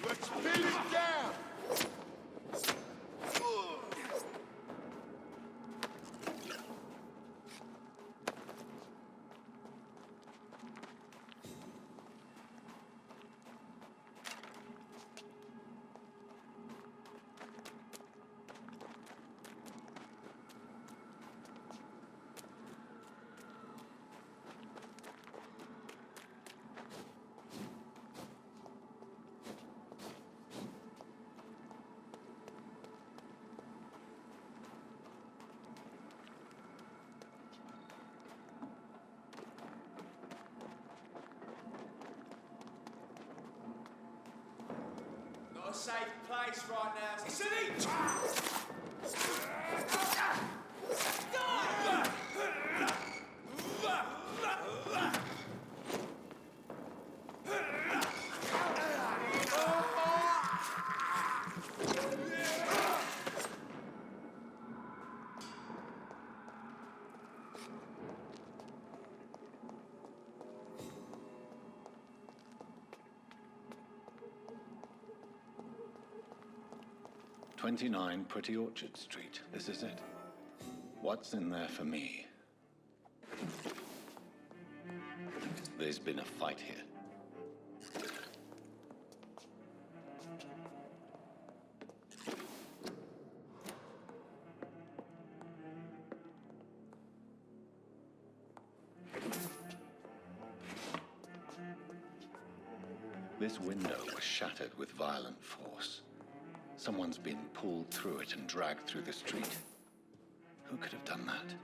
Let's pin it down! A safe place right now. It's an eat! "29 Pretty Orchard Street. This is it. What's in there for me? There's been a fight here. This window was shattered with violent force. Someone's been pulled through it and dragged through the street. Who could have done that?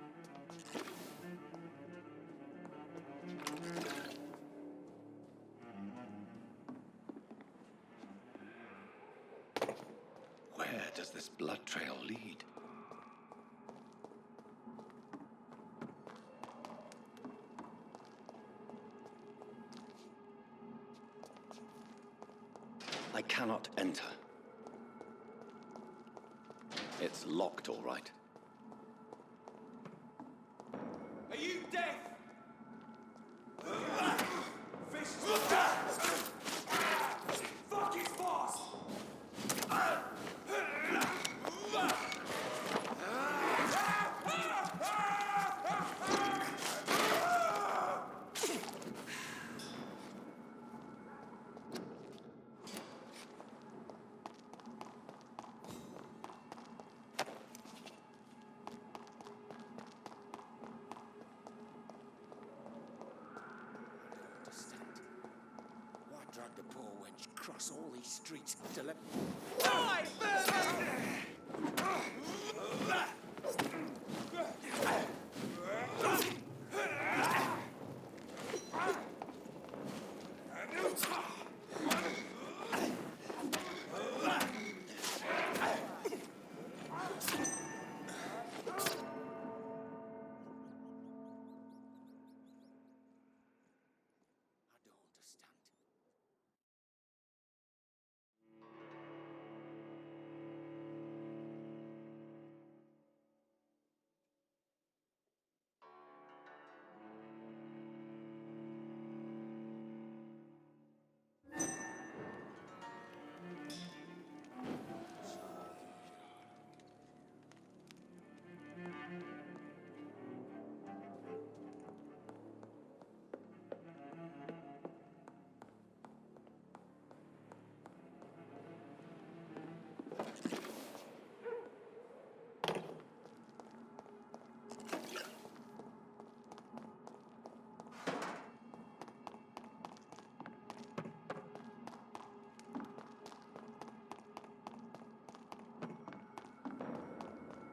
Where does this blood trail lead? I cannot enter. It's locked, all right. Are you deaf? Fists fuck is fast! Drag the poor wench across all these streets to let... Die!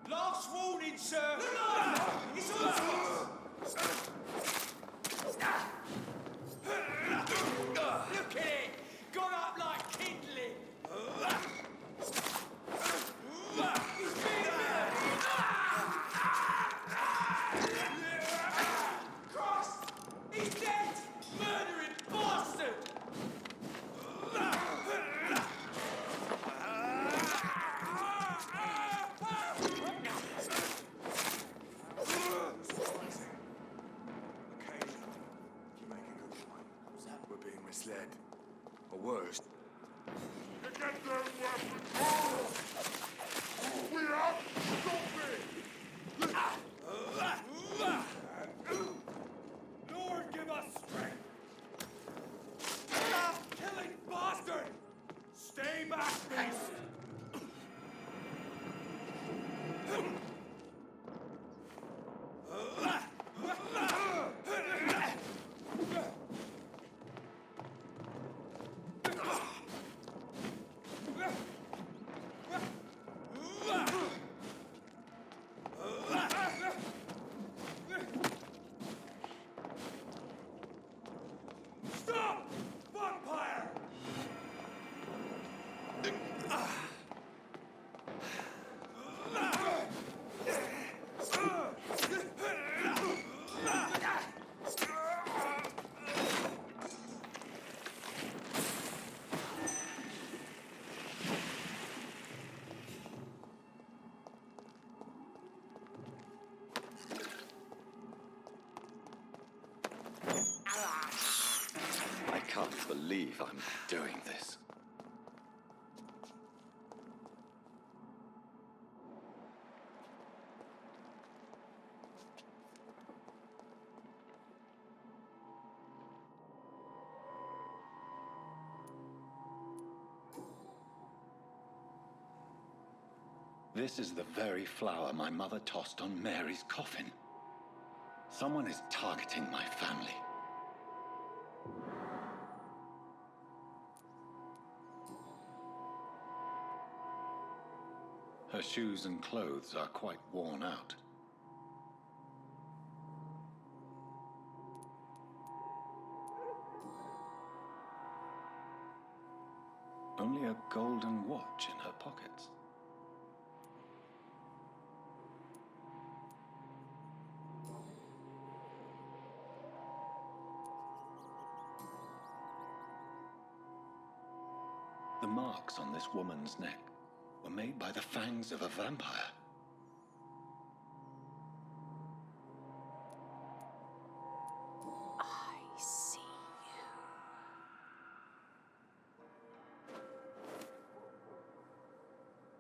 Last warning, sir! It's all Look at it! Gone up like kindling! Christ! He's dead! Murdering bastard! worst. You get them weapons! Oh! We have something! Lord, give us strength! Stop killing bastard! Stay back, beast! Stop! Vampire! I can't believe I'm doing this. This is the very flower my mother tossed on Mary's coffin. Someone is targeting my family. Her shoes and clothes are quite worn out. Only a golden watch in her pockets. The marks on this woman's neck were made by the fangs of a vampire. I see you.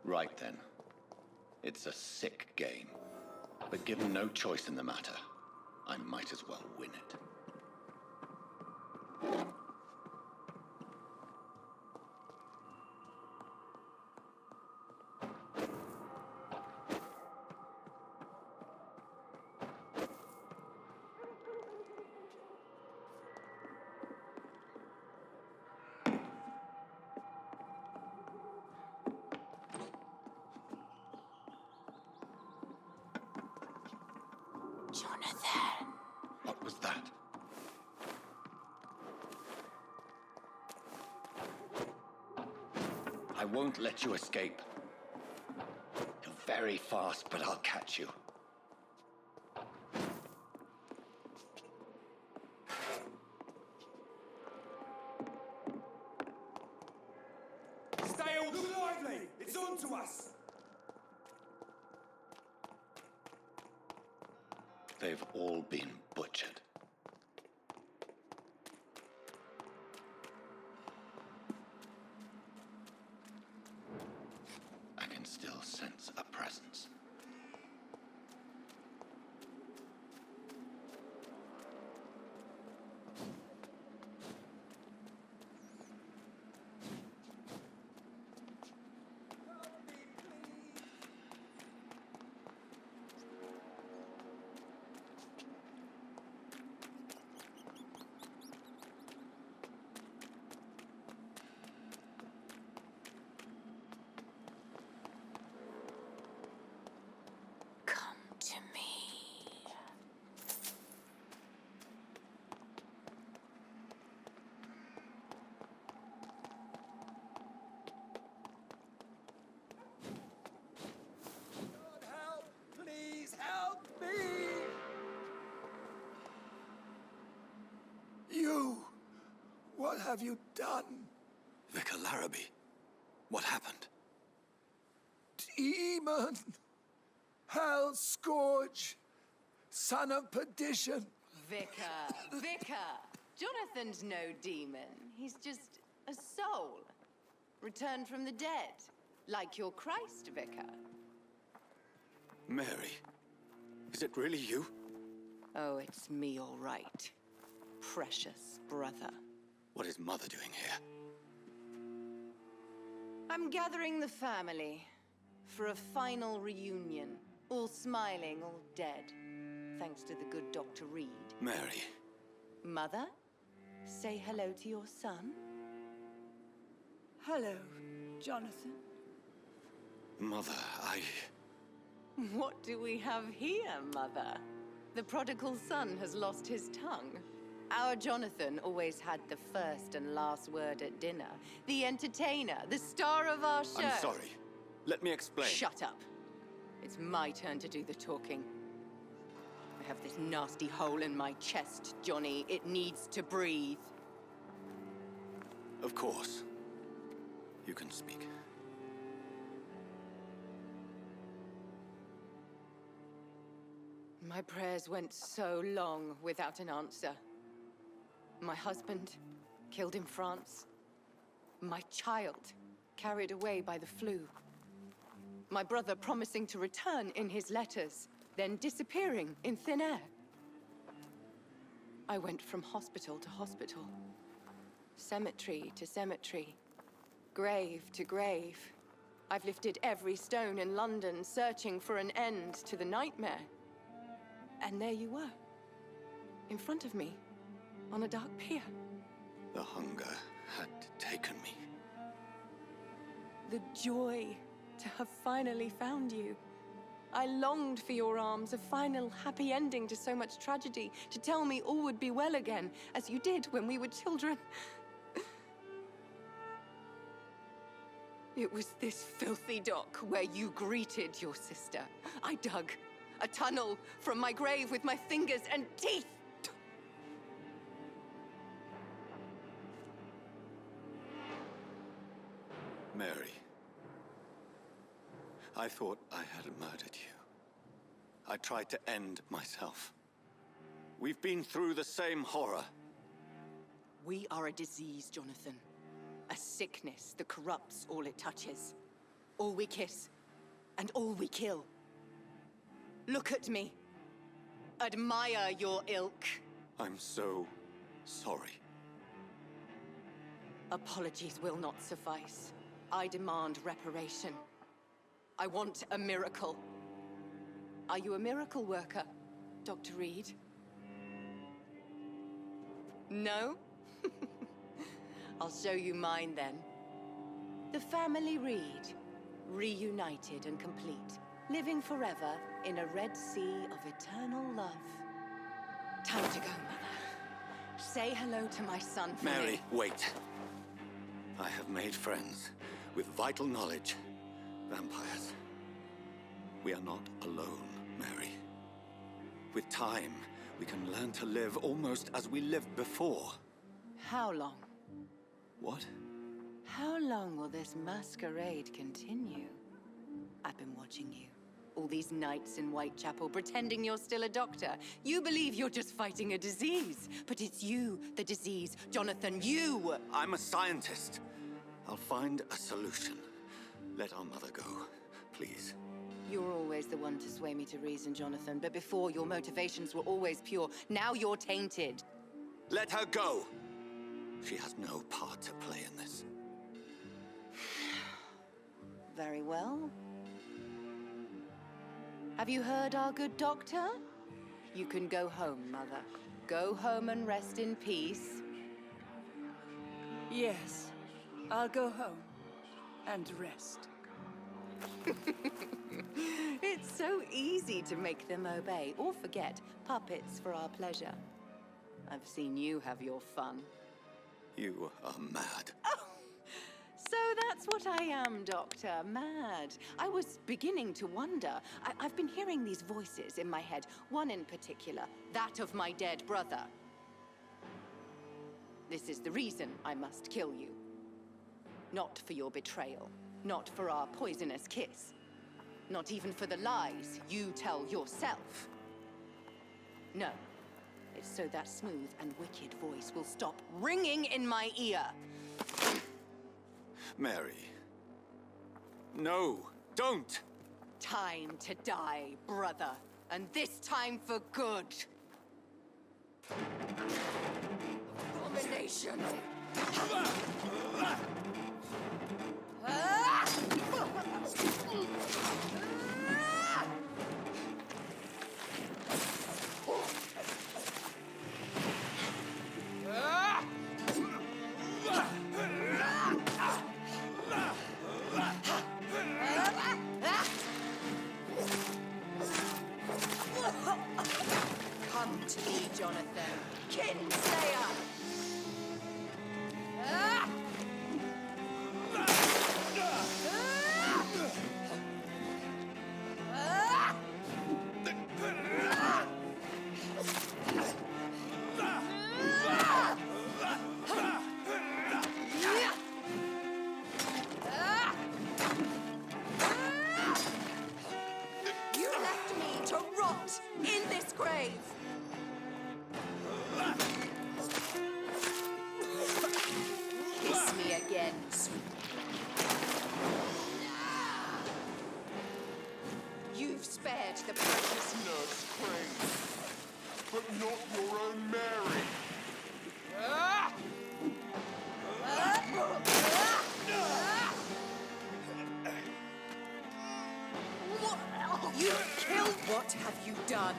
Right then. It's a sick game. But given no choice in the matter, I might as well win it. Jonathan. What was that? I won't let you escape. You're very fast, but I'll catch you. Stay all lively! It's on to us! They've all been butchered. I can still sense a presence. Come to me. God help! Please help me! You! What have you done? Vicar Larrabee, what happened? Demon! Hell scourge! Son of perdition! Vicar. Jonathan's no demon. He's just A soul? Returned from the dead? Like your Christ, Vicar? Mary, is it really you? Oh, it's me, all right. Precious brother. What is Mother doing here? I'm gathering the family for a final reunion. All smiling, all dead. Thanks to the good Dr. Reed. Mary. Mother, say hello to your son. Hello, Jonathan. Mother, What do we have here, Mother? The prodigal son has lost his tongue. Our Jonathan always had the first and last word at dinner. The entertainer, the star of our show. I'm sorry. Let me explain. Shut up. It's my turn to do the talking. I have this nasty hole in my chest, Johnny. It needs to breathe. Of course. You can speak. My prayers went so long without an answer. My husband, killed in France. My child, carried away by the flu. My brother promising to return in his letters, then disappearing in thin air. I went from hospital to hospital, cemetery to cemetery, grave to grave. I've lifted every stone in London, searching for an end to the nightmare. And there you were, in front of me, on a dark pier. The hunger had taken me. The joy to have finally found you. I longed for your arms, a final happy ending to so much tragedy, to tell me all would be well again, as you did when we were children. It was this filthy dock where you greeted your sister. I dug a tunnel from my grave with my fingers and teeth. Mary. I thought I had murdered you. I tried to end myself. We've been through the same horror. We are a disease, Jonathan. A sickness that corrupts all it touches. All we kiss, and all we kill. Look at me. Admire your ilk. I'm so sorry. Apologies will not suffice. I demand reparation. I want a miracle. Are you a miracle worker, Dr. Reed? No? I'll show you mine then. The family Reed, reunited and complete, living forever in a red sea of eternal love. Time to go, Mother. Say hello to my son for Mary, me. wait. I have made friends with vital knowledge. Vampires. We are not alone, Mary. With time, we can learn to live almost as we lived before. How long? What? How long will this masquerade continue? I've been watching you. All these nights in Whitechapel, pretending you're still a doctor. You believe you're just fighting a disease. But it's you, the disease. Jonathan, you! I'm a scientist. I'll find a solution. Let our mother go, please. You're always the one to sway me to reason, Jonathan. But before, your motivations were always pure. Now you're tainted. Let her go! She has no part to play in this. Very well. Have you heard our good doctor? You can go home, Mother. Go home and rest in peace. Yes, I'll go home and rest. It's so easy to make them obey or forget. Puppets for our pleasure. I've seen you have your fun. You are mad. So that's what I am, Doctor. Mad. I was beginning to wonder. I've been hearing these voices in my head. One in particular, that of my dead brother. This is the reason I must kill you. Not for your betrayal. Not for our poisonous kiss. Not even for the lies you tell yourself. No. It's so that smooth and wicked voice will stop ringing in my ear. Mary. No, don't! Time to die, brother. And this time for good. Abomination! Come to me, Jonathan. Kinslayer! You left me to rot in this grave! Kiss me again, sweet. You've spared the precious Nurse Crane. But not your own Mary. You killed. What have you done?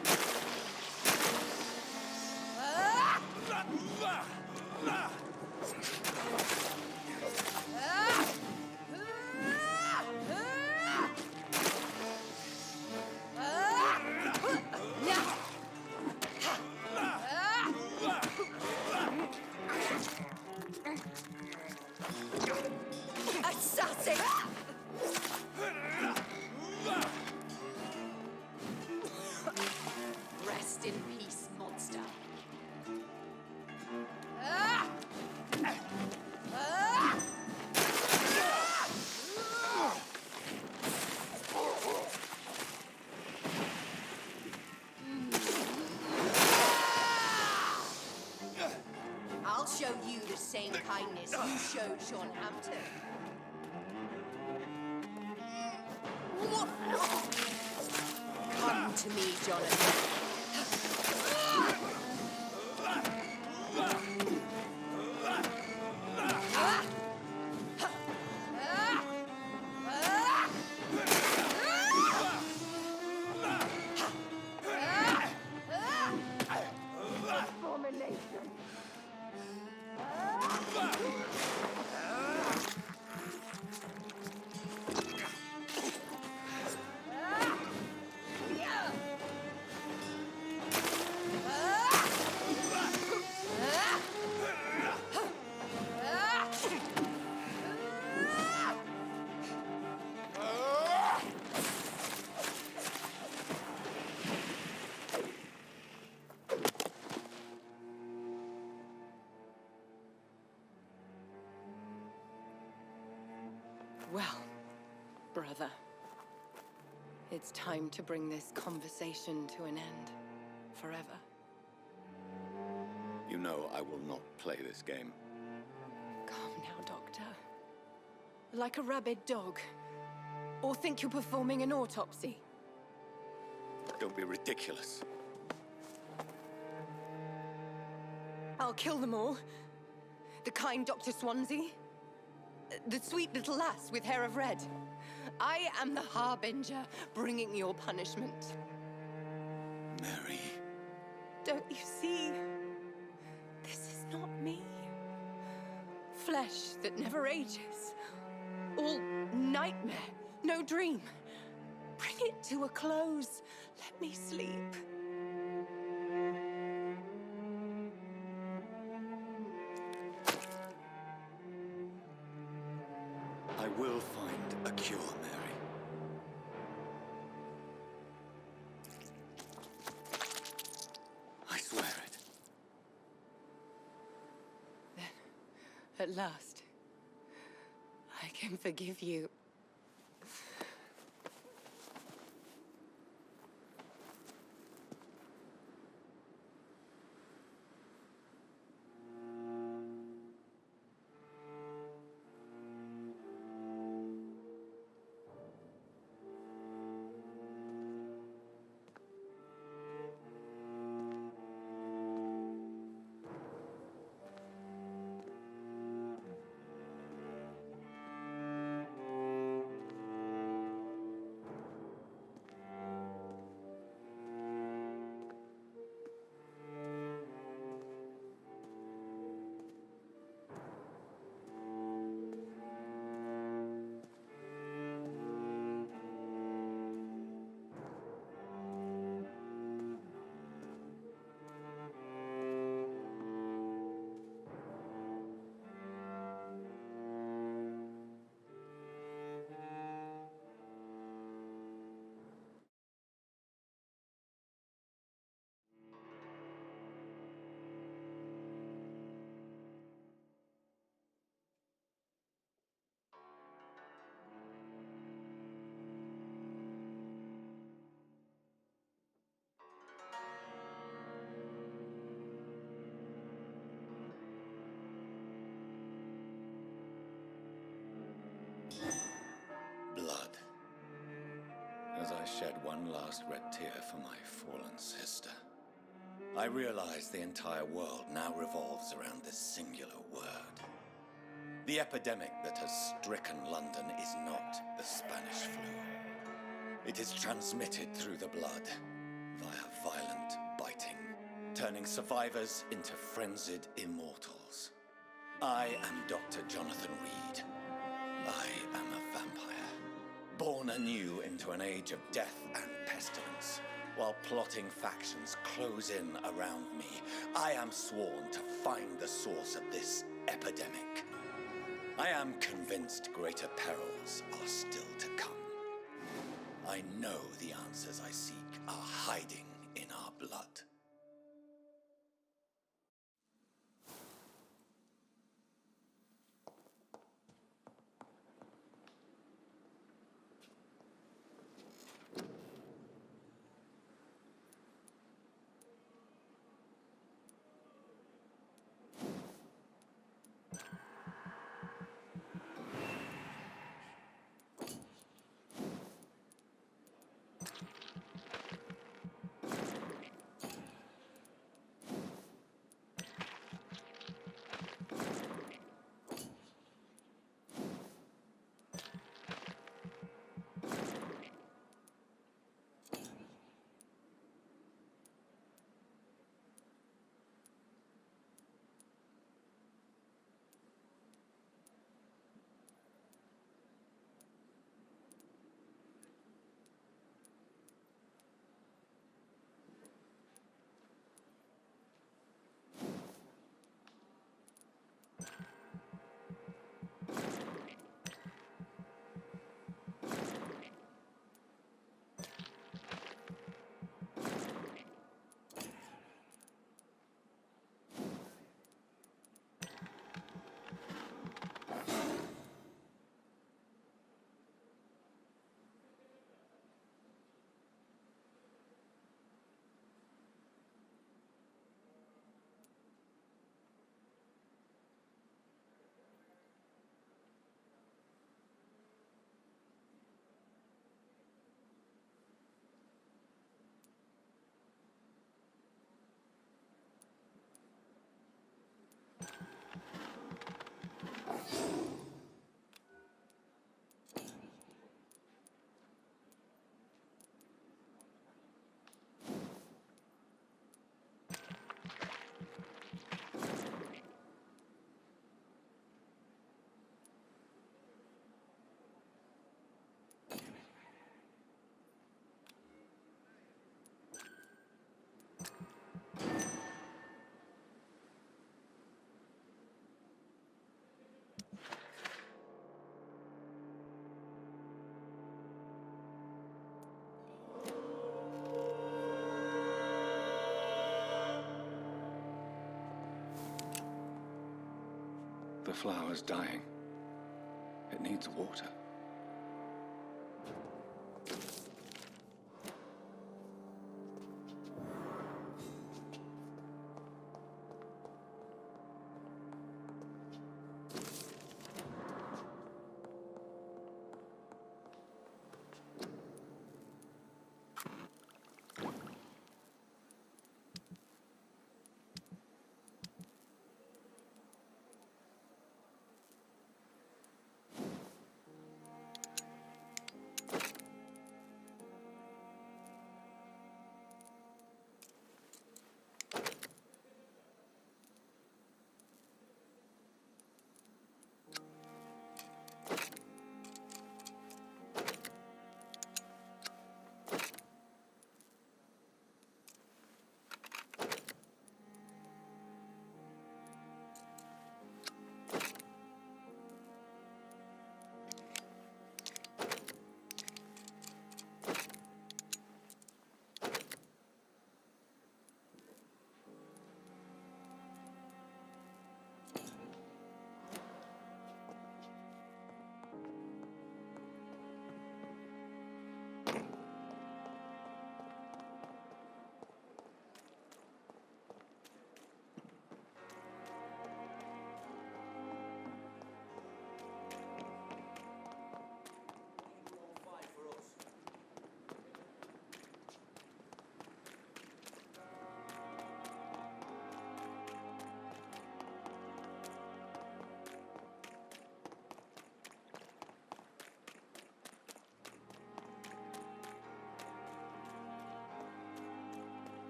Assassin! Rest in peace, monster. I'll show you the same kindness you showed Sean Hampton. Come to me, Jonathan. Well, brother, it's time to bring this conversation to an end. Forever. You know I will not play this game. Calm now, Doctor. Like a rabid dog. Or think you're performing an autopsy. Don't be ridiculous. I'll kill them all. The kind Dr. Swansea. The sweet little lass with hair of red. I am the Harbinger, bringing your punishment. Mary. Don't you see? This is not me. Flesh that never ages. All nightmare, no dream. Bring it to a close. Let me sleep. I will find a cure, Mary. I swear it. Then, at last, I can forgive you. as I shed one last red tear for my fallen sister, I realize the entire world now revolves around this singular word. The epidemic that has stricken London is not the Spanish flu. It is transmitted through the blood via violent biting, turning survivors into frenzied immortals. I am Dr. Jonathan Reed. I am a vampire, born anew into an age of death and pestilence. While plotting factions close in around me, I am sworn to find the source of this epidemic. I am convinced greater perils are still to come. I know the answers I seek are hiding in our blood. The flower's dying. It needs water.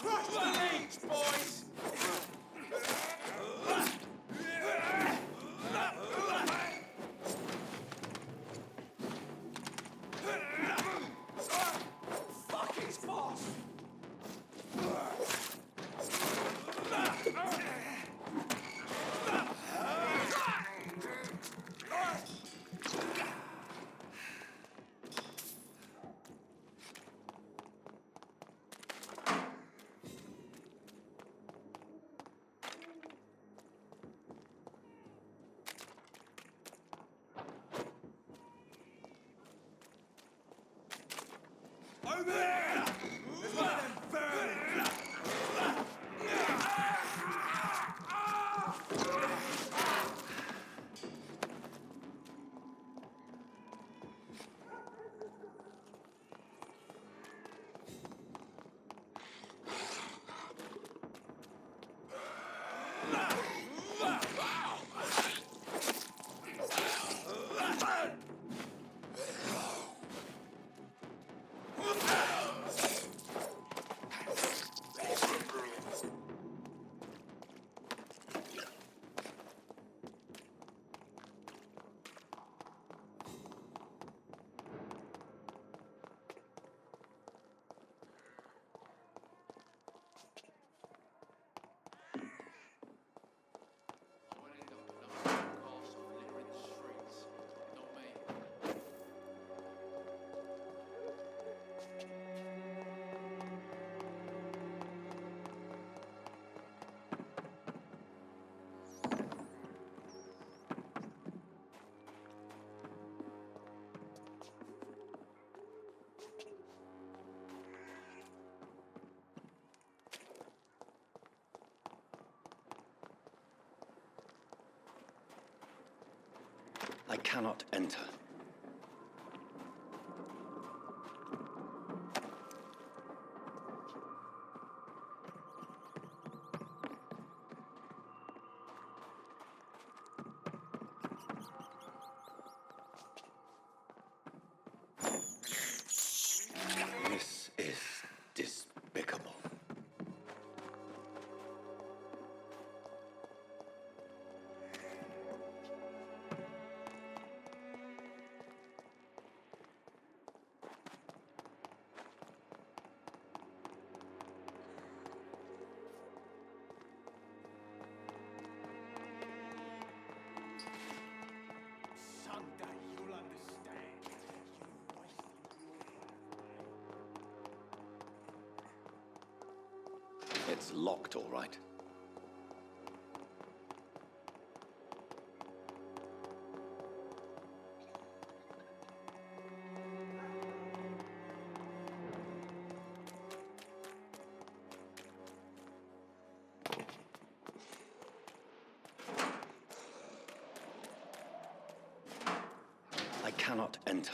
Crush the leaves, boys! Fuck, it's fast! Over there! There's one of them burning! I cannot enter. This is despicable. Someday you'll understand. It's locked, all right. I cannot enter.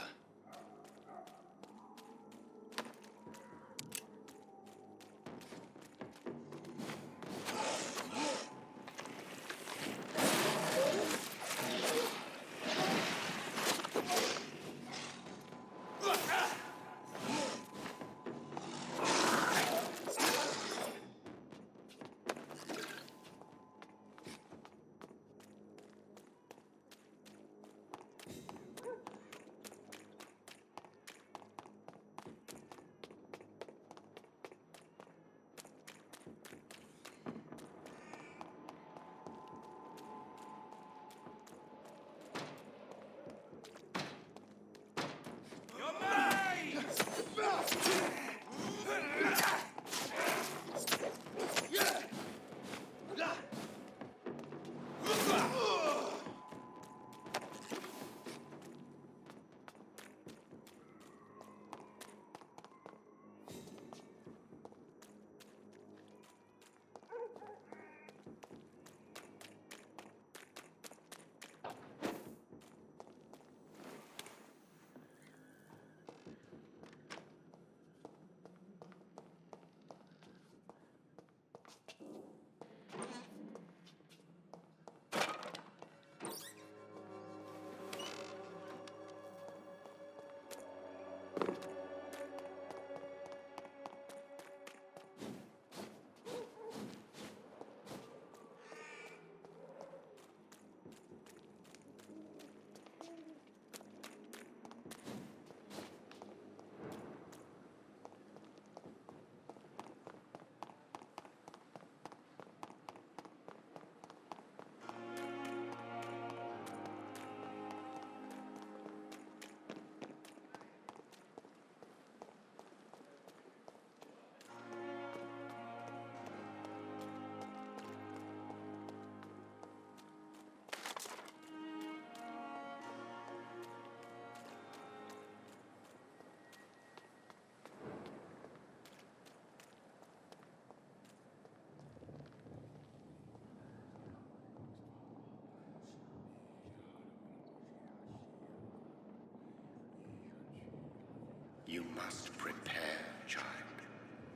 You must prepare, child,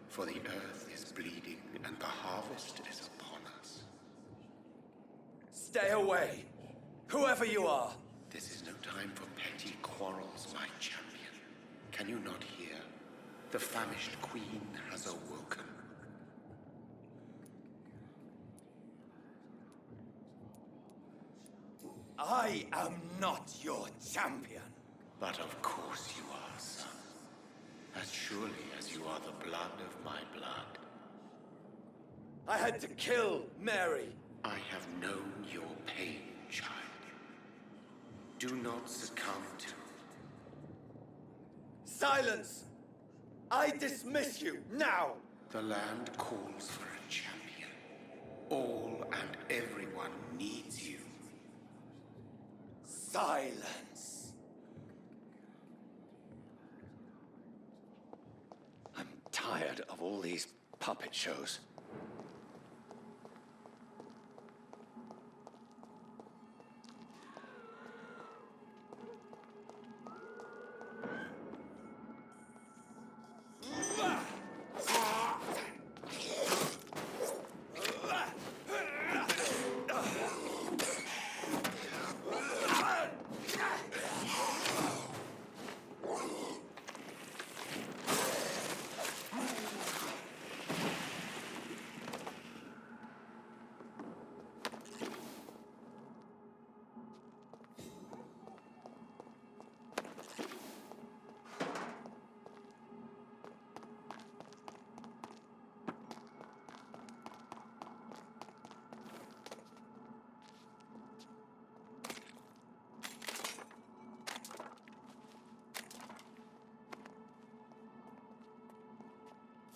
for the earth is bleeding and the harvest is upon us. Stay away, whoever you are. This is no time for petty quarrels, my champion. Can you not hear? The famished queen has awoken. I am not your champion. But of course you are, son. As surely as you are the blood of my blood. I had to kill Mary. I have known your pain, child. Do not succumb to... Silence! I dismiss you, now! The land calls for a champion. All and everyone needs you. Silence! I'm tired of all these puppet shows.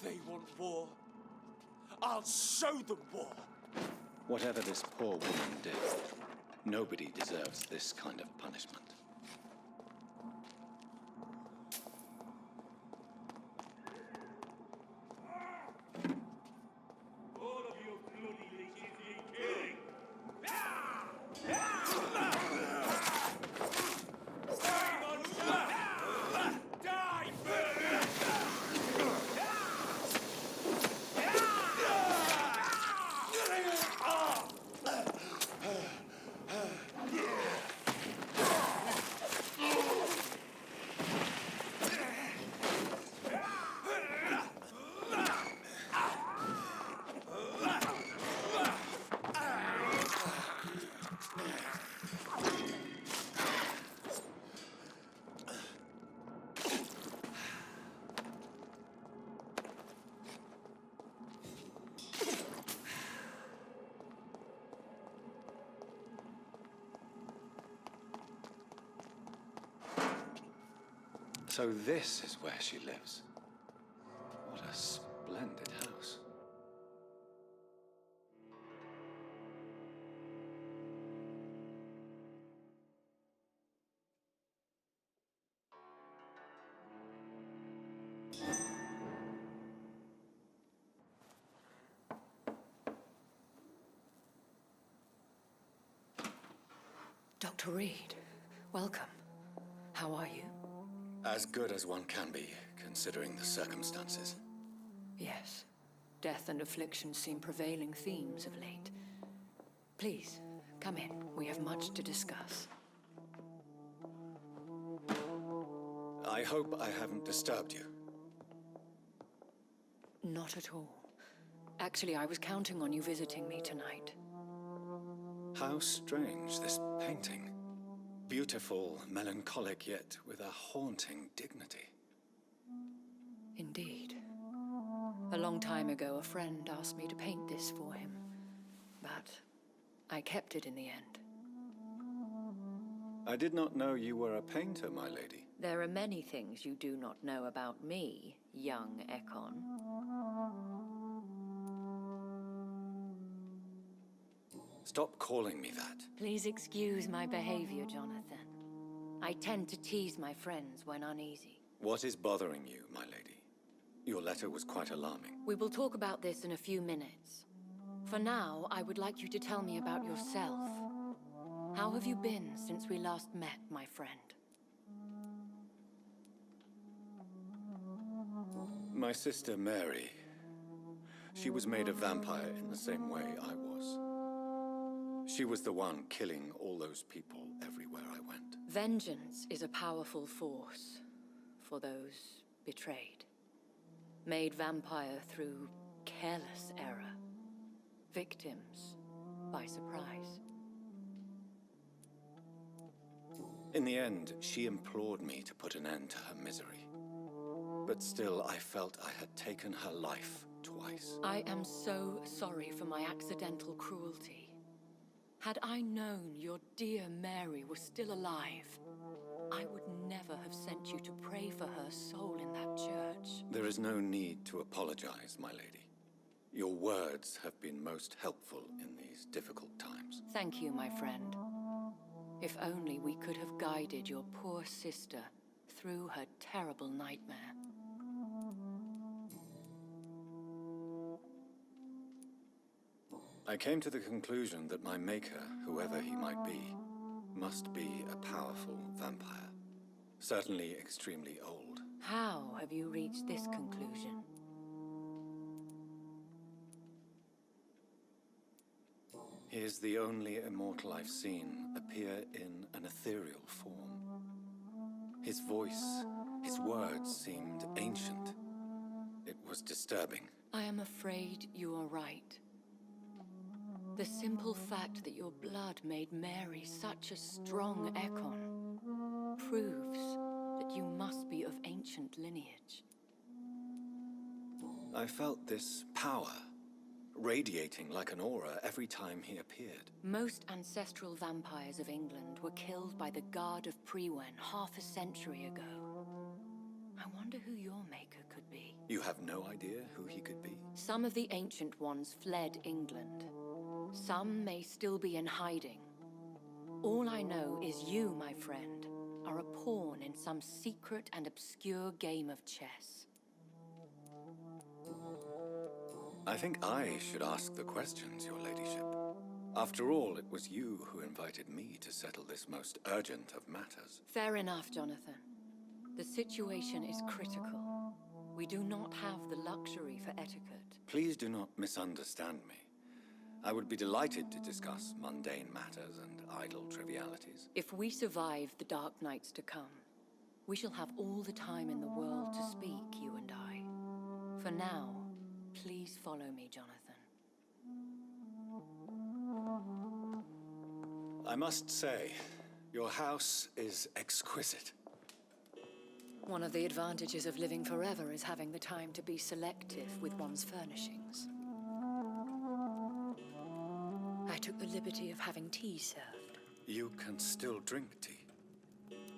They want war. I'll show them war. Whatever this poor woman did, nobody deserves this kind of punishment. So this is where she lives. What a splendid house. Dr. Reed, welcome. How are you? As good as one can be, considering the circumstances. Yes. Death and affliction seem prevailing themes of late. Please, come in. We have much to discuss. I hope I haven't disturbed you. Not at all. Actually, I was counting on you visiting me tonight. How strange, this painting. Beautiful, melancholic, yet with a haunting dignity. Indeed. A long time ago, a friend asked me to paint this for him. But I kept it in the end. I did not know you were a painter, my lady. There are many things you do not know about me, young Ekon. Stop calling me that. Please excuse my behavior, Jonathan. I tend to tease my friends when uneasy. What is bothering you, my lady? Your letter was quite alarming. We will talk about this in a few minutes. For now, I would like you to tell me about yourself. How have you been since we last met, my friend? My sister Mary. She was made a vampire in the same way I was. She was the one killing all those people everywhere I went. Vengeance is a powerful force for those betrayed. Made vampire through careless error. Victims by surprise. In the end, she implored me to put an end to her misery. But still, I felt I had taken her life twice. I am so sorry for my accidental cruelty. Had I known your dear Mary was still alive, I would never have sent you to pray for her soul in that church. There is no need to apologize, my lady. Your words have been most helpful in these difficult times. Thank you, my friend. If only we could have guided your poor sister through her terrible nightmare. I came to the conclusion that my maker, whoever he might be, must be a powerful vampire. Certainly extremely old. How have you reached this conclusion? He is the only immortal I've seen appear in an ethereal form. His voice, his words seemed ancient. It was disturbing. I am afraid you are right. The simple fact that your blood made Mary such a strong Ekon proves that you must be of ancient lineage. I felt this power radiating like an aura every time he appeared. Most ancestral vampires of England were killed by the Guard of Priwen half a century ago. I wonder who your maker could be. You have no idea who he could be? Some of the ancient ones fled England. Some may still be in hiding. All I know is you, my friend, are a pawn in some secret and obscure game of chess. I think I should ask the questions, your ladyship. After all, it was you who invited me to settle this most urgent of matters. Fair enough, Jonathan. The situation is critical. We do not have the luxury for etiquette. Please do not misunderstand me. I would be delighted to discuss mundane matters and idle trivialities. If we survive the dark nights to come, we shall have all the time in the world to speak, you and I. For now, please follow me, Jonathan. I must say, your house is exquisite. One of the advantages of living forever is having the time to be selective with one's furnishings. I took the liberty of having tea served. You can still drink tea.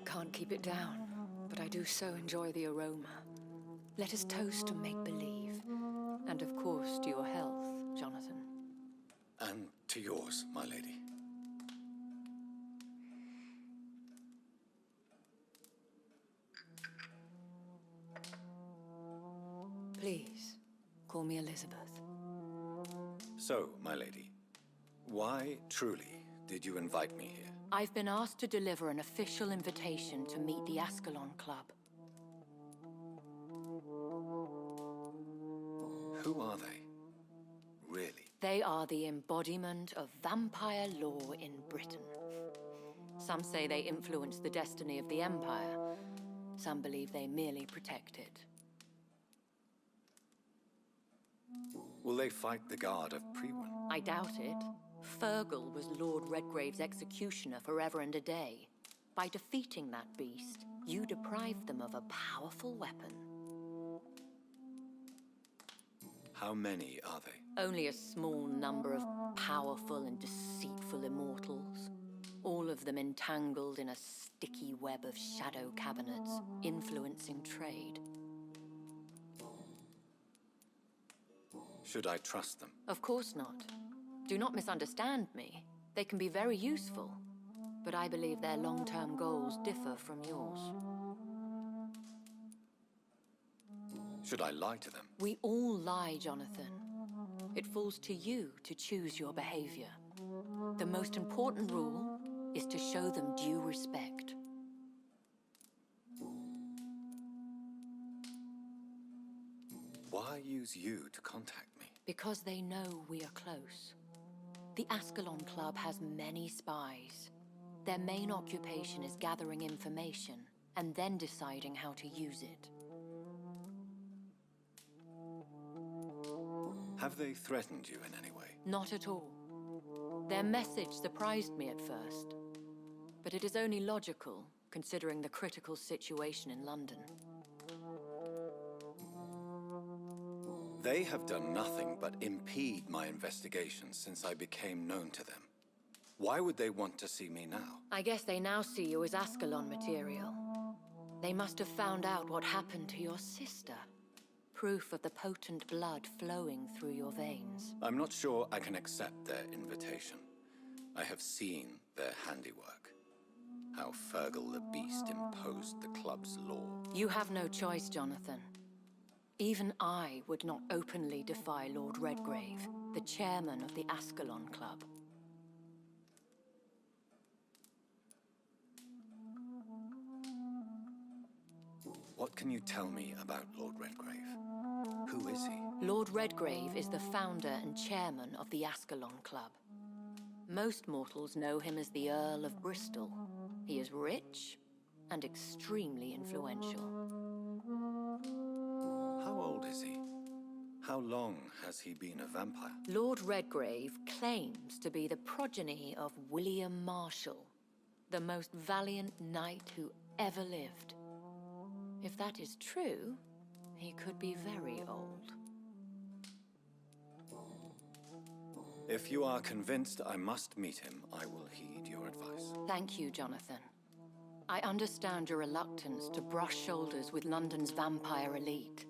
Can't keep it down, but I do so enjoy the aroma. Let us toast to make-believe. And of course, to your health, Jonathan. And to yours, my lady. Please, call me Elizabeth. So, my lady, why truly did you invite me here? I've been asked to deliver an official invitation to meet the Ascalon Club. Who are they? Really? They are the embodiment of vampire law in Britain. Some say they influence the destiny of the Empire. Some believe they merely protect it. Will they fight the Guard of Priwen? I doubt it. Fergal was Lord Redgrave's executioner forever and a day. By defeating that beast, you deprived them of a powerful weapon. How many are they? Only a small number of powerful and deceitful immortals. All of them entangled in a sticky web of shadow cabinets, influencing trade. Should I trust them? Of course not. Do not misunderstand me. They can be very useful, but I believe their long-term goals differ from yours. Should I lie to them? We all lie, Jonathan. It falls to you to choose your behavior. The most important rule is to show them due respect. Why use you to contact me? Because they know we are close. The Ascalon Club has many spies. Their main occupation is gathering information and then deciding how to use it. Have they threatened you in any way? Not at all. Their message surprised me at first, but it is only logical, considering the critical situation in London. They have done nothing but impede my investigations since I became known to them. Why would they want to see me now? I guess they now see you as Ascalon material. They must have found out what happened to your sister. Proof of the potent blood flowing through your veins. I'm not sure I can accept their invitation. I have seen their handiwork. How Fergal the Beast imposed the club's law. You have no choice, Jonathan. Even I would not openly defy Lord Redgrave, the chairman of the Ascalon Club. What can you tell me about Lord Redgrave? Who is he? Lord Redgrave is the founder and chairman of the Ascalon Club. Most mortals know him as the Earl of Bristol. He is rich and extremely influential. How old is he? How long has he been a vampire? Lord Redgrave claims to be the progeny of William Marshall, the most valiant knight who ever lived. If that is true, he could be very old. If you are convinced I must meet him, I will heed your advice. Thank you, Jonathan. I understand your reluctance to brush shoulders with London's vampire elite.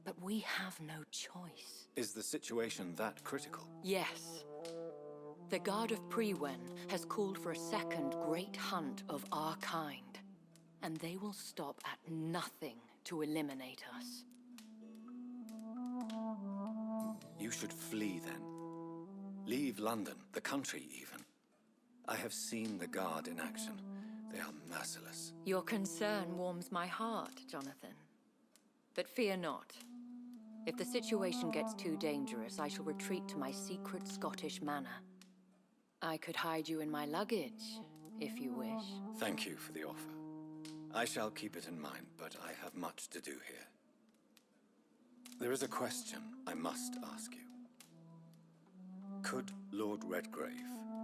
But we have no choice. Is the situation that critical? Yes. The Guard of Prewen has called for a second great hunt of our kind. And they will stop at nothing to eliminate us. You should flee then. Leave London, the country even. I have seen the Guard in action. They are merciless. Your concern warms my heart, Jonathan. But fear not. If the situation gets too dangerous, I shall retreat to my secret Scottish manor. I could hide you in my luggage, if you wish. Thank you for the offer. I shall keep it in mind, but I have much to do here. There is a question I must ask you. Could Lord Redgrave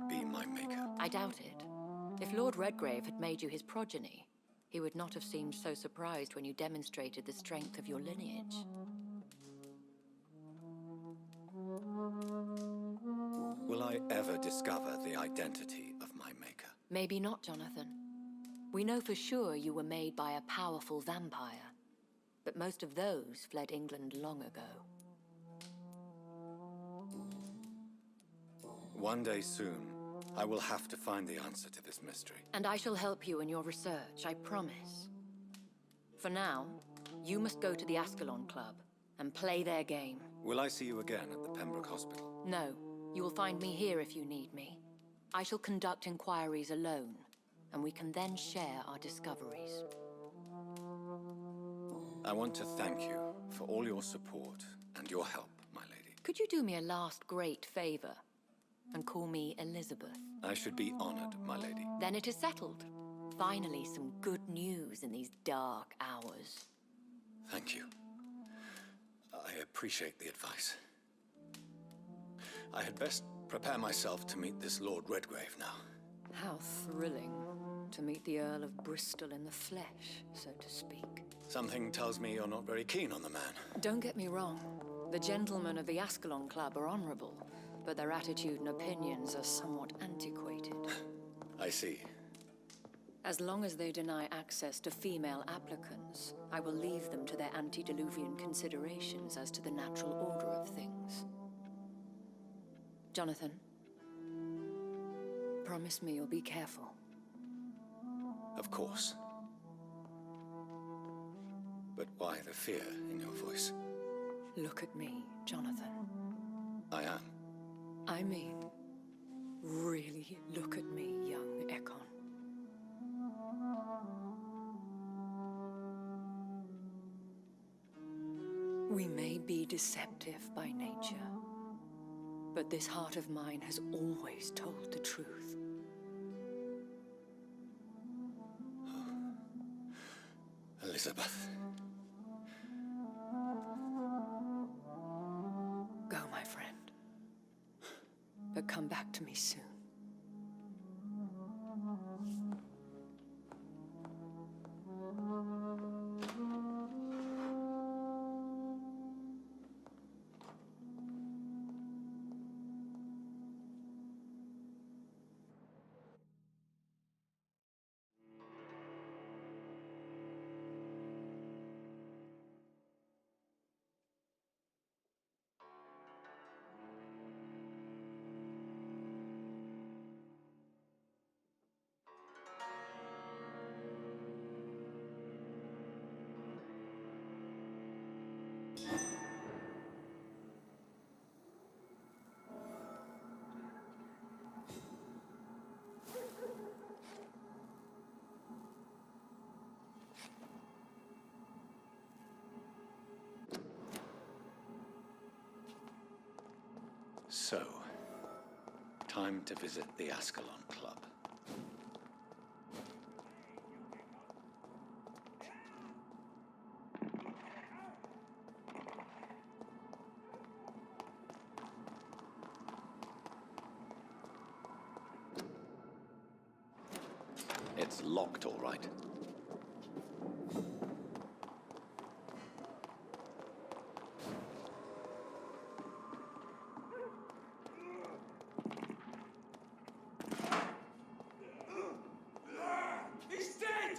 be my maker? I doubt it. If Lord Redgrave had made you his progeny, he would not have seemed so surprised when you demonstrated the strength of your lineage. Will I ever discover the identity of my maker? Maybe not, Jonathan. We know for sure you were made by a powerful vampire, but most of those fled England long ago. One day soon, I will have to find the answer to this mystery. And I shall help you in your research, I promise. For now, you must go to the Ascalon Club and play their game. Will I see you again at the Pembroke Hospital? No, you will find me here if you need me. I shall conduct inquiries alone, and we can then share our discoveries. I want to thank you for all your support and your help, my lady. Could you do me a last great favor and call me Elizabeth? I should be honored, my lady. Then it is settled. Finally, some good news in these dark hours. Thank you. I appreciate the advice. I had best prepare myself to meet this Lord Redgrave now. How thrilling to meet the Earl of Bristol in the flesh, so to speak. Something tells me you're not very keen on the man. Don't get me wrong. The gentlemen of the Ascalon Club are honorable, but their attitude and opinions are somewhat antiquated. I see. As long as they deny access to female applicants, I will leave them to their antediluvian considerations as to the natural order of things. Jonathan, promise me you'll be careful. Of course. But why the fear in your voice? Look at me, Jonathan. I am. I mean, really look at me, young Ekon. We may be deceptive by nature, but this heart of mine has always told the truth. Elizabeth. Go, my friend. But come back to me soon. So, time to visit the Ascalon Club. It's locked, all right. He's dead!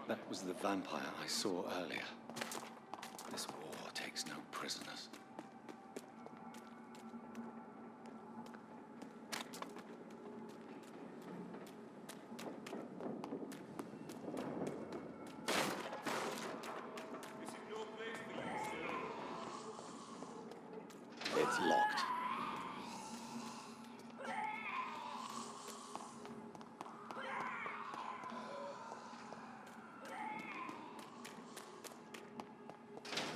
That was the vampire I saw earlier. This war takes no prisoners. It's locked.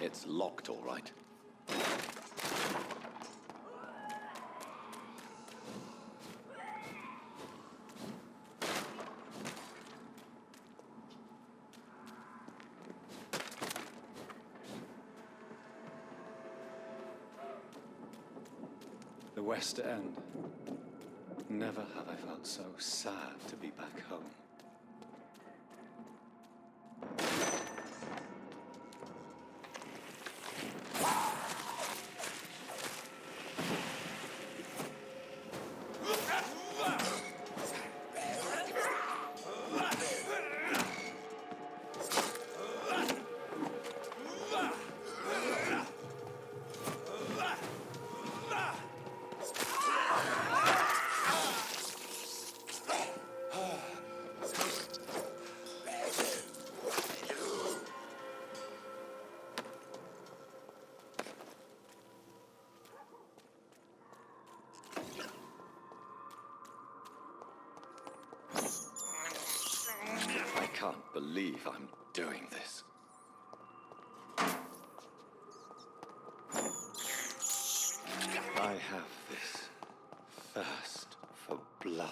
It's locked, all right. The West End. Never have I felt so sad to be back home. I can't believe I'm doing this. have this thirst for blood.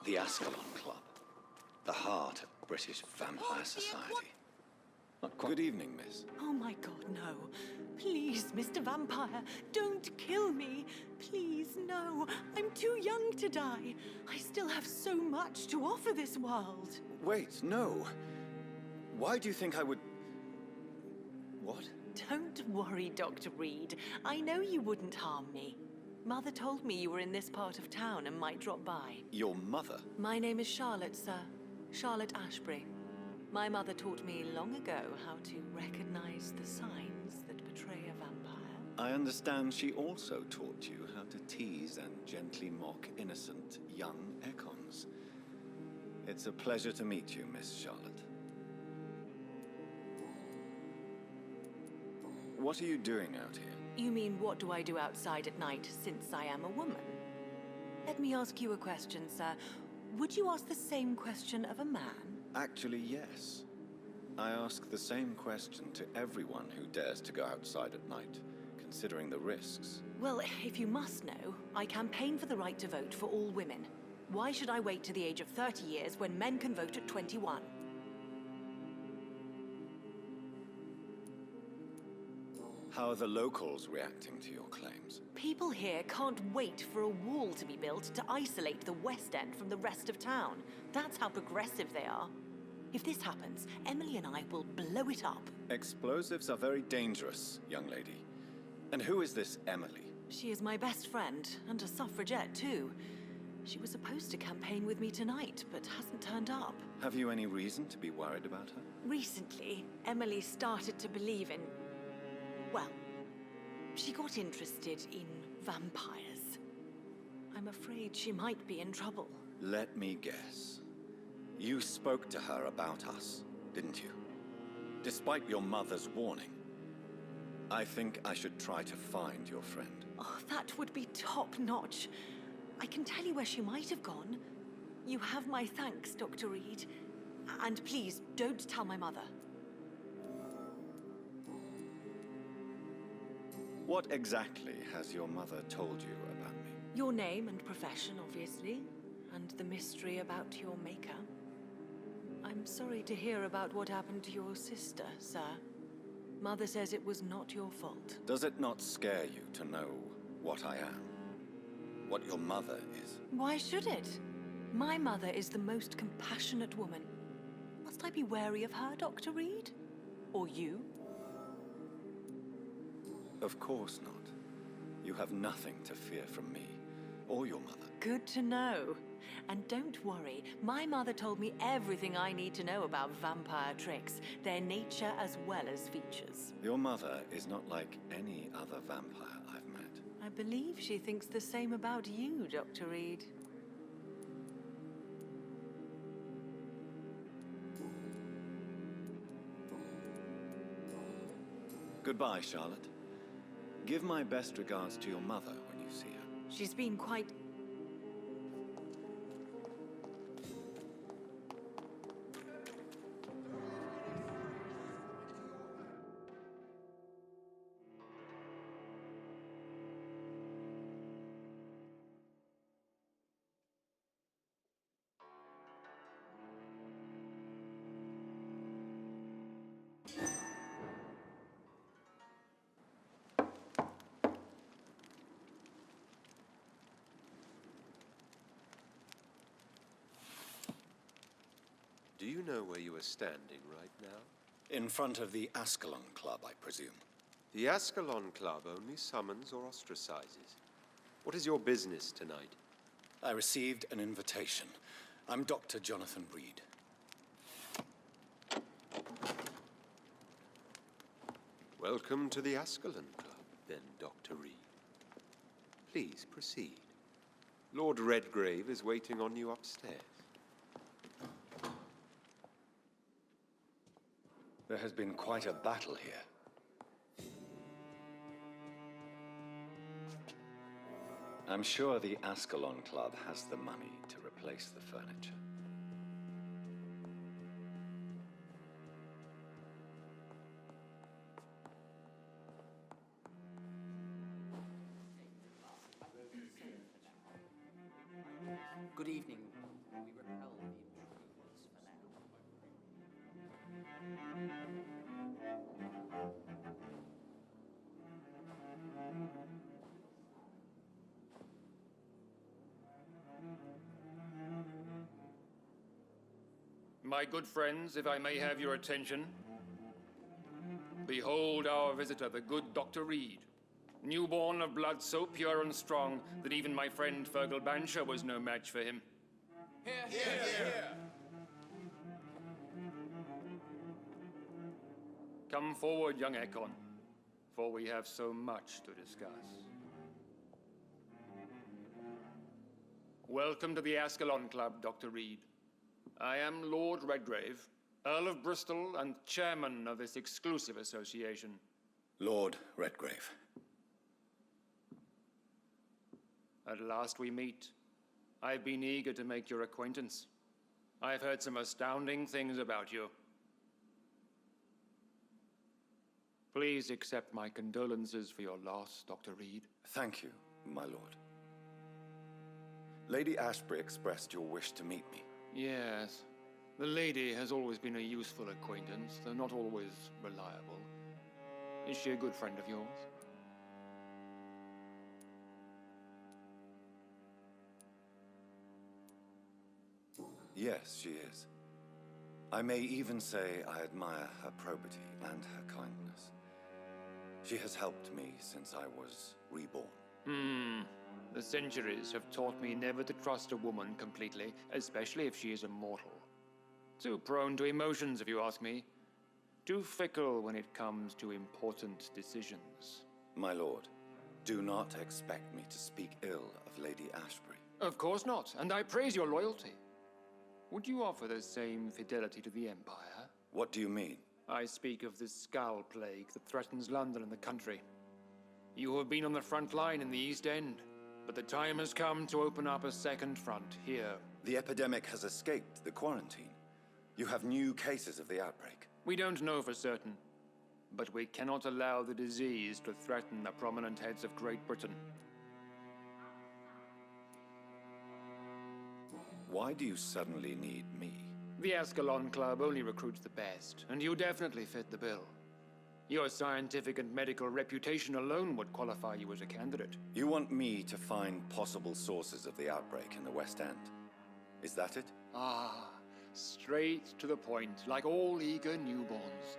The Ascalon Club, the heart of British vampire society. Good evening, miss. Oh my god, no. Please, Mr. Vampire, don't kill me. Please, no. I'm too young to die. I still have so much to offer this world. Wait, no. Why do you think I would... What? Don't worry, Dr. Reed. I know you wouldn't harm me. Mother told me you were in this part of town and might drop by. Your mother? My name is Charlotte, sir. Charlotte Ashbury. My mother taught me long ago how to recognize the signs that betray a vampire. I understand she also taught you how to tease and gently mock innocent young Ekons. It's a pleasure to meet you, Miss Charlotte. What are you doing out here? You mean, what do I do outside at night since I am a woman? Let me ask you a question, sir. Would you ask the same question of a man? Actually, yes. I ask the same question to everyone who dares to go outside at night, considering the risks. Well, if you must know, I campaign for the right to vote for all women. Why should I wait to the age of 30 years when men can vote at 21? How are the locals reacting to your claims? People here can't wait for a wall to be built to isolate the West End from the rest of town. That's how progressive they are. If this happens, Emily and I will blow it up. Explosives are very dangerous, young lady. And who is this Emily? She is my best friend, and a suffragette too. She was supposed to campaign with me tonight, but hasn't turned up. Have you any reason to be worried about her? Recently, Emily started to believe in... well, she got interested in vampires. I'm afraid she might be in trouble. Let me guess. You spoke to her about us, didn't you? Despite your mother's warning. I think I should try to find your friend. Oh, that would be top-notch. I can tell you where she might have gone. You have my thanks, Dr. Reed. And please, don't tell my mother. What exactly has your mother told you about me? Your name and profession, obviously. And the mystery about your maker. I'm sorry to hear about what happened to your sister, sir. Mother says it was not your fault. Does it not scare you to know what I am? What your mother is? Why should it? My mother is the most compassionate woman. Must I be wary of her, Dr. Reed? Or you? Of course not. You have nothing to fear from me, or your mother. Good to know. And don't worry, my mother told me everything I need to know about vampire tricks, their nature as well as features. Your mother is not like any other vampire I've met. I believe she thinks the same about you, Dr. Reed. Goodbye, Charlotte. Give my best regards to your mother when you see her. She's been quite... Do you know where you are standing right now? In front of the Ascalon Club, I presume. The Ascalon Club only summons or ostracizes. What is your business tonight? I received an invitation. I'm Dr. Jonathan Reed. Welcome to the Ascalon Club, then, Dr. Reed. Please proceed. Lord Redgrave is waiting on you upstairs. There has been quite a battle here. I'm sure the Ascalon Club has the money to replace the furniture. Good evening. We repel the intruders for now. My good friends, if I may have your attention. Behold our visitor, the good Dr. Reed. Newborn of blood so pure and strong that even my friend Fergal Bansher was no match for him. Here, here, here. Come forward, young Ekon, for we have so much to discuss. Welcome to the Ascalon Club, Dr. Reed. I am Lord Redgrave, Earl of Bristol and chairman of this exclusive association. Lord Redgrave. At last we meet. I've been eager to make your acquaintance. I've heard some astounding things about you. Please accept my condolences for your loss, Dr. Reed. Thank you, my lord. Lady Ashbury expressed your wish to meet me. Yes. The lady has always been a useful acquaintance, though not always reliable. Is she a good friend of yours? Yes, she is. I may even say I admire her probity and her kindness. She has helped me since I was reborn. The centuries have taught me never to trust a woman completely, especially if she is immortal. Too prone to emotions, if you ask me. Too fickle when it comes to important decisions. My lord, do not expect me to speak ill of Lady Ashbury. Of course not, and I praise your loyalty. Would you offer the same fidelity to the Empire? What do you mean? I speak of the Skull Plague that threatens London and the country. You have been on the front line in the East End, but the time has come to open up a second front here. The epidemic has escaped the quarantine. You have new cases of the outbreak. We don't know for certain, but we cannot allow the disease to threaten the prominent heads of Great Britain. Why do you suddenly need me? The Ascalon Club only recruits the best, and you definitely fit the bill. Your scientific and medical reputation alone would qualify you as a candidate. You want me to find possible sources of the outbreak in the West End. Is that it? Ah, straight to the point, like all eager newborns.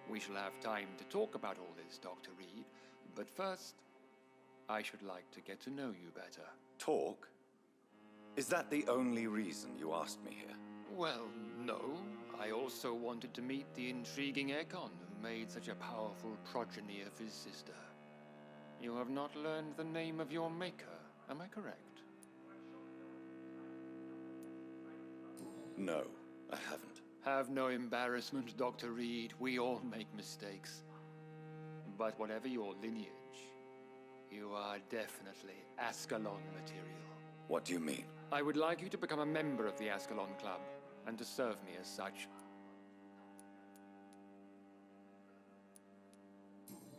We shall have time to talk about all this, Dr. Reed, but first, I should like to get to know you better. Talk? Is that the only reason you asked me here? Well, no. I also wanted to meet the intriguing Ekon, who made such a powerful progeny of his sister. You have not learned the name of your maker, am I correct? No, I haven't. Have no embarrassment, Dr. Reed. We all make mistakes. But whatever your lineage, you are definitely Ascalon material. What do you mean? I would like you to become a member of the Ascalon Club, and to serve me as such.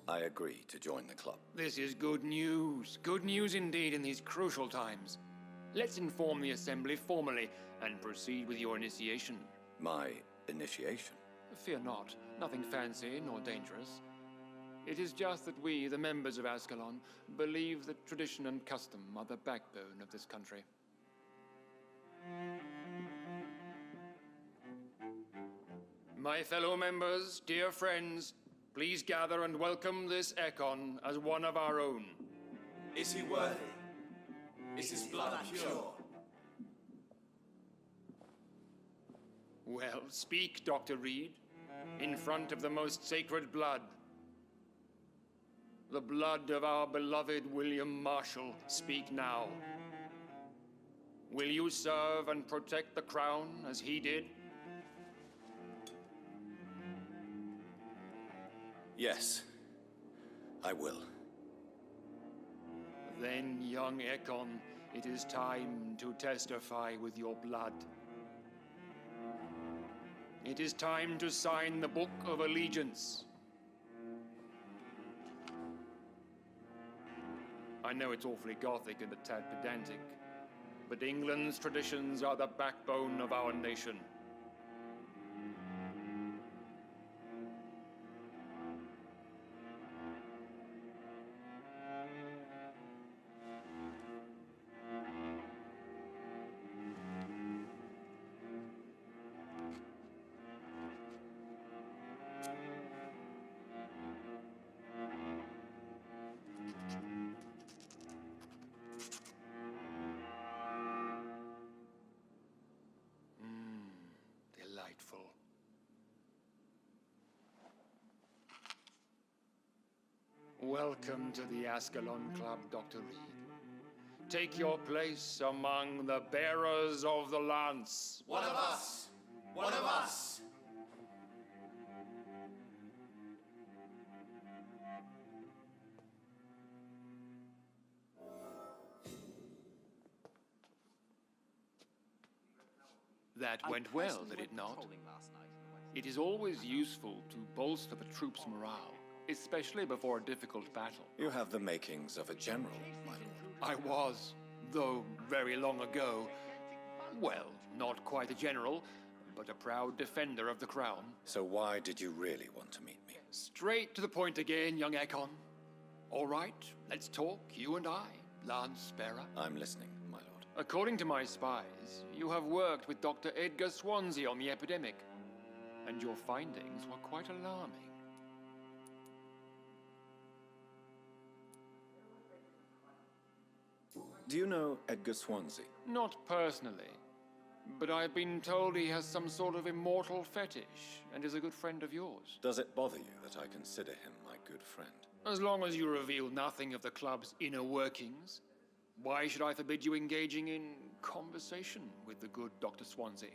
I agree to join the club. This is good news. Good news indeed in these crucial times. Let's inform the Assembly formally and proceed with your initiation. My initiation? Fear not. Nothing fancy nor dangerous. It is just that we, the members of Ascalon, believe that tradition and custom are the backbone of this country. My fellow members, dear friends, please gather and welcome this Ekon as one of our own. Is he worthy? Is his blood pure? Well, speak, Dr. Reed, in front of the most sacred blood. The blood of our beloved William Marshall, speak now. Will you serve and protect the crown as he did? Yes, I will. Then, young Ekon, it is time to testify with your blood. It is time to sign the Book of Allegiance. I know it's awfully gothic and a tad pedantic, but England's traditions are the backbone of our nation. Delightful. Welcome to the Ascalon Club, Dr. Reed. Take your place among the bearers of the lance. One of us! One of us! That went well, did it not? It is always useful to bolster the troops' morale, especially before a difficult battle. You have the makings of a general, my lord. I was, though very long ago, well, not quite a general, but a proud defender of the crown. So why did you really want to meet me? Straight to the point again, young Ekon. All right, let's talk, you and I, Lance Bearer. I'm listening, my lord. According to my spies, you have worked with Dr. Edgar Swansea on the epidemic, and your findings were quite alarming. Do you know Edgar Swansea? Not personally, but I've been told he has some sort of immortal fetish and is a good friend of yours. Does it bother you that I consider him my good friend? As long as you reveal nothing of the club's inner workings, why should I forbid you engaging in conversation with the good Dr. Swansea?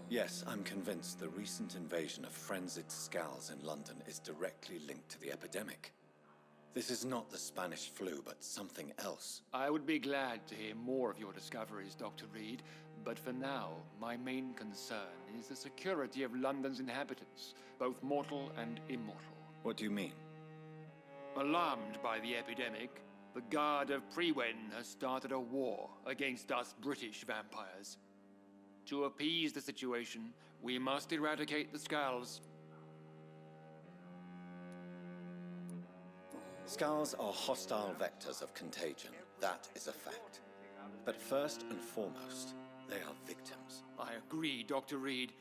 Yes, I'm convinced the recent invasion of frenzied Scowls in London is directly linked to the epidemic. This is not the Spanish flu, but something else. I would be glad to hear more of your discoveries, Dr. Reed, but for now, my main concern is the security of London's inhabitants, both mortal and immortal. What do you mean? Alarmed by the epidemic, the Guard of Prewen has started a war against us British vampires. To appease the situation, we must eradicate the Scowls. Scowls are hostile vectors of contagion. That is a fact. But first and foremost, they are victims. I agree, Dr. Reed.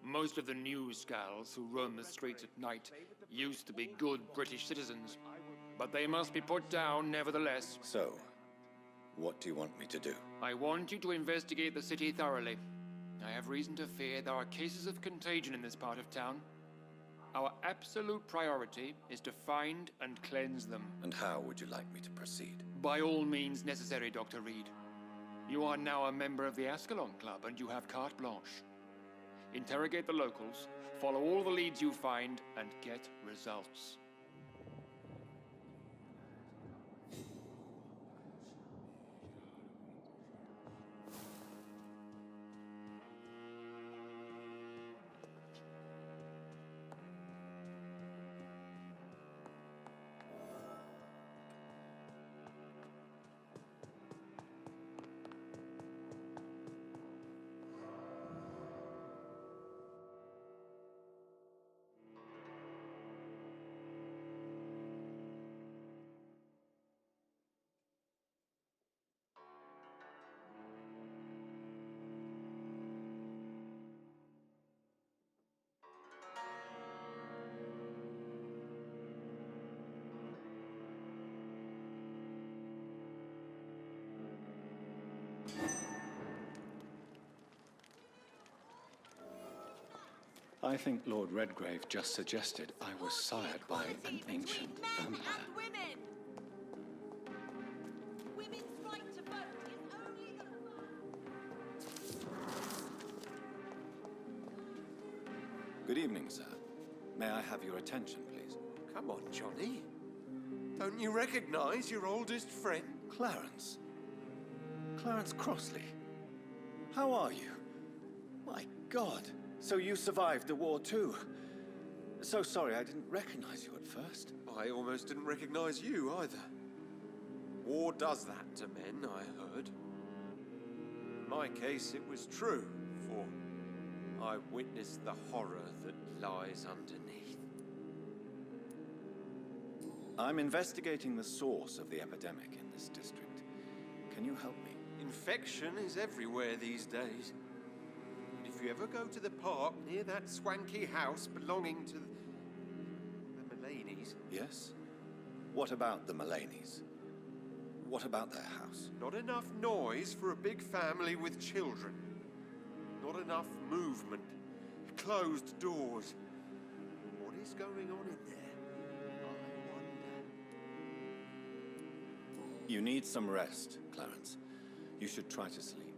Most of the new Scowls who roam the streets at night used to be good British citizens, but they must be put down nevertheless. So, what do you want me to do? I want you to investigate the city thoroughly. I have reason to fear there are cases of contagion in this part of town. Our absolute priority is to find and cleanse them. And how would you like me to proceed? By all means necessary, Dr. Reed. You are now a member of the Ascalon Club, and you have carte blanche. Interrogate the locals, follow all the leads you find, and get results. I think Lord Redgrave just suggested I was sired by an ancient vampire. Women's right to vote is only the... Good evening, sir. May I have your attention, please? Come on, Johnny. Don't you recognize your oldest friend? Clarence. Clarence Crossley. How are you? My God. So you survived the war too. So sorry I didn't recognize you at first. I almost didn't recognize you either. War does that to men, I heard. In my case, it was true, for I witnessed the horror that lies underneath. I'm investigating the source of the epidemic in this district. Can you help me? Infection is everywhere these days. And if you ever go to the park near that swanky house belonging to the Mullaneys... Yes? What about the Mullaneys? What about their house? Not enough noise for a big family with children. Not enough movement. Closed doors. What is going on in there? I wonder. You need some rest, Clarence. You should try to sleep.